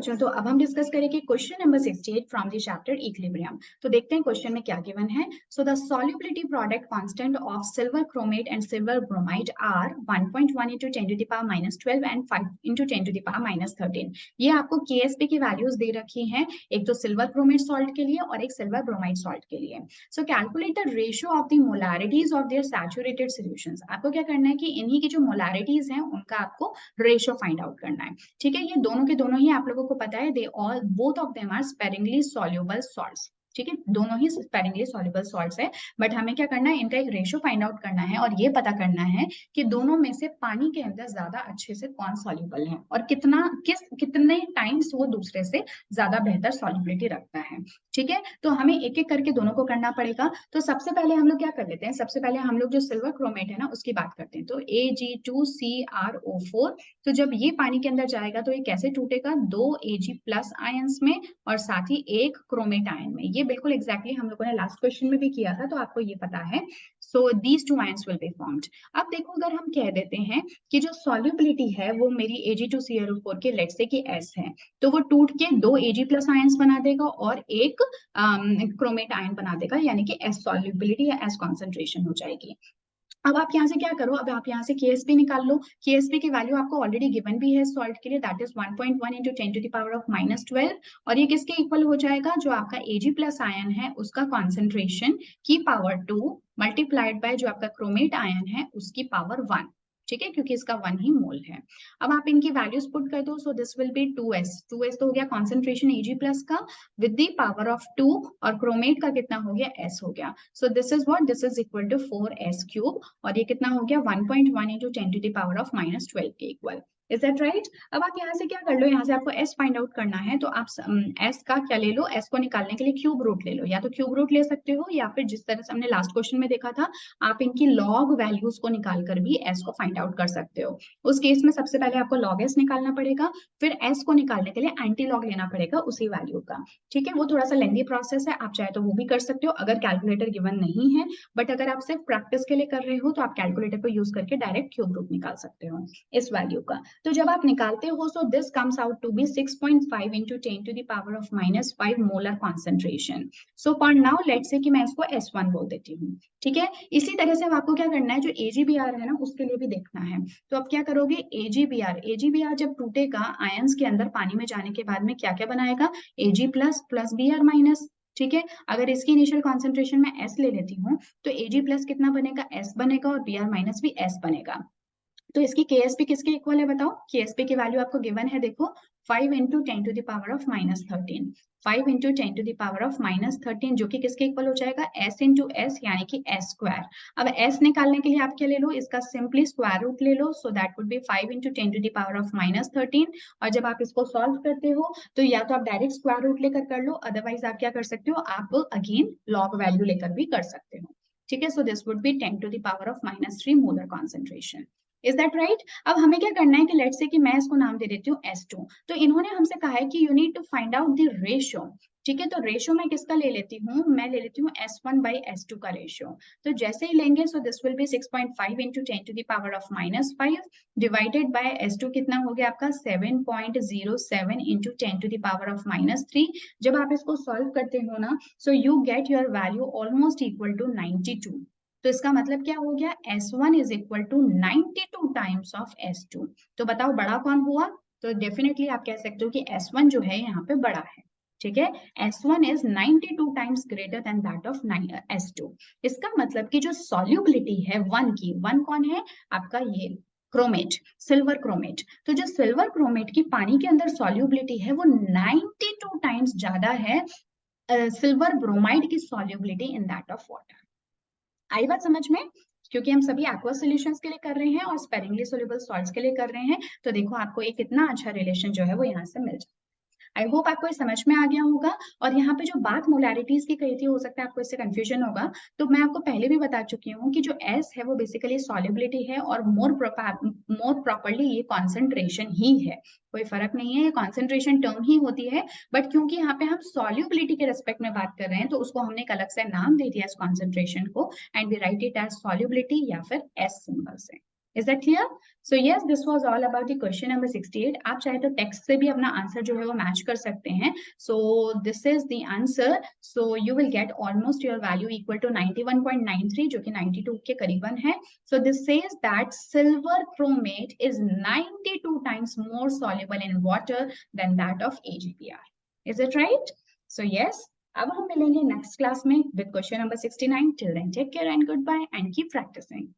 बच्चों, तो अब हम डिस्कस करेंगे question number 68 from the chapter equilibrium. तो देखते हैं क्वेश्चन में क्या गिवन है। So the solubility product constant of silver chromate and silver bromide are 1.1 into 10 to the power minus 12 and 5 into 10 to the power minus 13। ये आपको KSP की values दे रखी हैं, एक तो सिल्वर क्रोमेट सॉल्ट के लिए और एक सिल्वर ब्रोमाइड सॉल्ट के लिए। So calculate the ratio of the molarities of their saturated solutions. आपको क्या करना है कि इन्हीं की जो मोलैरिटीज हैं उनका आपको रेशियो फाइंड आउट करना है। ठीक है, ये दोनों के दोनों ही आप लोगों को पता है, they all both of them are sparingly soluble salts. ठीक है, दोनों ही स्पेरिंगली सॉल्युबल सॉल्ट्स है, बट हमें क्या करना है, इनका एक रेशियो फाइंड आउट करना है और ये पता करना है कि दोनों में से पानी के अंदर ज्यादा अच्छे से कौन सॉल्युबल है और कितने टाइम्स वो दूसरे से ज्यादा बेहतर सॉल्युबिलिटी रखता है। ठीक है, तो हमें एक एक करके दोनों को करना पड़ेगा। तो सबसे पहले हम लोग क्या कर लेते हैं, सबसे पहले हम लोग जो सिल्वर क्रोमेट है ना उसकी बात करते हैं। तो Ag2CrO4, तो जब ये पानी के अंदर जाएगा तो ये कैसे टूटेगा, 2 Ag प्लस आयंस में और साथ ही एक क्रोमेट आयन में। ये बिल्कुल एग्जैक्टली हम लोगों ने लास्ट क्वेश्चन में भी किया था, तो आपको ये पता है। So these two ions will be formed. अब देखो, अगर हम कह देते हैं कि जो सॉल्युबिलिटी है वो मेरी Ag2CrO4 के लेट्स से कि S है, तो वो टूट के 2 Ag प्लस आयंस बना देगा और एक क्रोमेट आयन बना देगा, यानी कि S सॉल्युबिलिटी या S कॉन्सेंट्रेशन हो जाएगी। अब आप यहाँ से क्या करो, अब आप यहाँ से KSP निकाल लो। KSP की वैल्यू आपको ऑलरेडी गिवन भी है सॉल्ट के लिए, that is 1.1 into 10 to the power of minus 12, और ये किसके इक्वल हो जाएगा, जो आपका Ag प्लस आयन है उसका कॉन्सेंट्रेशन की पावर 2 मल्टीप्लाइड बाय जो आपका क्रोमेट आयन है उसकी पावर 1। ठीक है, क्योंकि इसका 1 ही मोल है। अब आप इनकी वैल्यूज पुट कर दो, so this will be 2s। 2s तो हो गया कॉन्सेंट्रेशन Ag प्लस का विद द पावर ऑफ 2, और क्रोमेट का कितना हो गया, s हो गया। So this is what, this is equal to 4s cube, और ये कितना हो गया 1.1 into 10 to the power of minus 12 के इक्वल। Is that right? अब आप यहाँ से क्या कर लो, यहाँ से आपको s फाइंड आउट करना है, तो आप s का क्या ले लो, s को निकालने के लिए क्यूब रूट ले लो, या तो क्यूब रूट ले सकते हो या फिर जिस तरह से हमने लास्ट क्वेश्चन में देखा था, आप इनकी लॉग वैल्यूज को निकाल कर भी s को फाइंड आउट कर सकते हो। उस केस में सबसे पहले आपको log s निकालना पड़ेगा, फिर s को निकालने के लिए एंटी लॉग लेना पड़ेगा उसी वैल्यू का। ठीक है, वो थोड़ा सा लेंदी प्रोसेस है, आप चाहे तो वो भी कर सकते हो अगर कैलकुलेटर गिवन नहीं है, बट अगर आप सिर्फ प्रैक्टिस के लिए कर रहे हो तो आप कैलकुलेटर को यूज करके डायरेक्ट क्यूब रूट निकाल सकते हो इस वैल्यू का। तो जब आप निकालते हो, so this comes out to be 6.5 into 10 to the power of minus 5 molar concentration. So for now let's say कि मैं इसको S1 बोल देती हूँ। ठीक है, इसी तरह से अब आपको क्या करना है, जो AgBr है ना उसके लिए भी देखना है। तो अब क्या करोगे, AgBr जब टूटेगा आयंस के अंदर पानी में जाने के बाद में क्या क्या बनाएगा, Ag plus plus Br minus. ठीक है, अगर इसकी इनिशियल कॉन्सेंट्रेशन में S ले लेती हूँ तो Ag प्लस कितना बनेगा, S बनेगा, और Br माइनस भी S बनेगा। तो इसकी KSP किसके इक्वल है बताओ, KSP की वैल्यू आपको गिवन है, देखो 5 into 10 to the power of minus 13। 5 into 10 to the power of minus 13 जो कि किसके इक्वल हो जाएगा, S into S, यानी कि S स्क्वायर। अब S निकालने के लिए आप क्या ले लो, इसका सिंपली स्क्वायर रूट ले लो, so that would be 5 into 10 to the power of minus 13। और जब आप इसको सॉल्व करते हो तो या तो आप डायरेक्ट स्क्वायर रूट लेकर कर लो, अदरवाइज आप क्या कर सकते हो, आप अगेन लॉग वैल्यू लेकर भी कर सकते हो। ठीक है, so this would be 10 to the power of minus 3 molar concentration. Is that right? अब हमें क्या करना है कि लेट्स से कि मैं इसको नाम दे देती हूँ S2। तो इन्होंने हमसे कहा है कि you need to find out the ratio. ठीक है, तो रेशियो मैं किसका ले लेती हूँ, मैं ले लेती हूँ S1 by S2 का रेशियो। तो जैसे ही लेंगे, so this will be 6.5 into 10 to the power of minus 5 divided by S2 कितना हो गया आपका 7.07 into 10 to the power of minus 3। जब आप इसको सॉल्व करते हो ना, so you get your value almost equal to 92। तो इसका मतलब क्या हो गया, S1 is equal to 92 times of S2। तो बताओ बड़ा कौन हुआ, तो डेफिनेटली आप कह सकते हो कि S1 जो है यहाँ पे बड़ा है। ठीक है, S1 is 92 times greater than that of S2। इसका मतलब कि जो सॉल्युबिलिटी है वन की, वन कौन है आपका, ये क्रोमेट, सिल्वर क्रोमेट। तो जो सिल्वर क्रोमेट की पानी के अंदर सॉल्युबिलिटी है वो 92 टाइम्स ज्यादा है सिल्वर ब्रोमाइड की solubility in that of water. आई बात समझ में? क्योंकि हम सभी एक्वा सॉल्यूशंस के लिए कर रहे हैं और स्पेरिंगली सोल्यूबल सॉल्ट्स के लिए कर रहे हैं, तो देखो आपको एक कितना अच्छा रिलेशन जो है वो यहाँ से मिल जाए। आई होप आपको ये समझ में आ गया होगा। और यहाँ पे जो बात मोलैरिटीज की कही थी, हो सकता है आपको इससे कंफ्यूजन होगा, तो मैं आपको पहले भी बता चुकी हूँ कि जो S है वो बेसिकली सॉल्युबिलिटी है, और मोर प्रॉपर्ली ये कॉन्सेंट्रेशन ही है, कोई फर्क नहीं है, ये कॉन्सेंट्रेशन टर्म ही होती है। बट क्योंकि यहाँ पे हम सॉल्युबिलिटी के रेस्पेक्ट में बात कर रहे हैं, तो उसको हमने एक अलग से नाम दे दिया इस कॉन्सेंट्रेशन को, and we write it as solubility या फिर S सिंबल से। Is that clear? So yes, this was all about the question number 68. आप चाहे तो टेक्स्ट से भी अपना आंसर जो है वो मैच कर सकते हैं. So this is the answer. So you will get almost your value equal to 91.93 जो कि 92 के करीबन है. So this says that silver chromate is 92 times more soluble in water than that of AgPr. Is it right? So yes. अब हम मिलेंगे next class में with question number 69. Till then, take care and goodbye and keep practicing.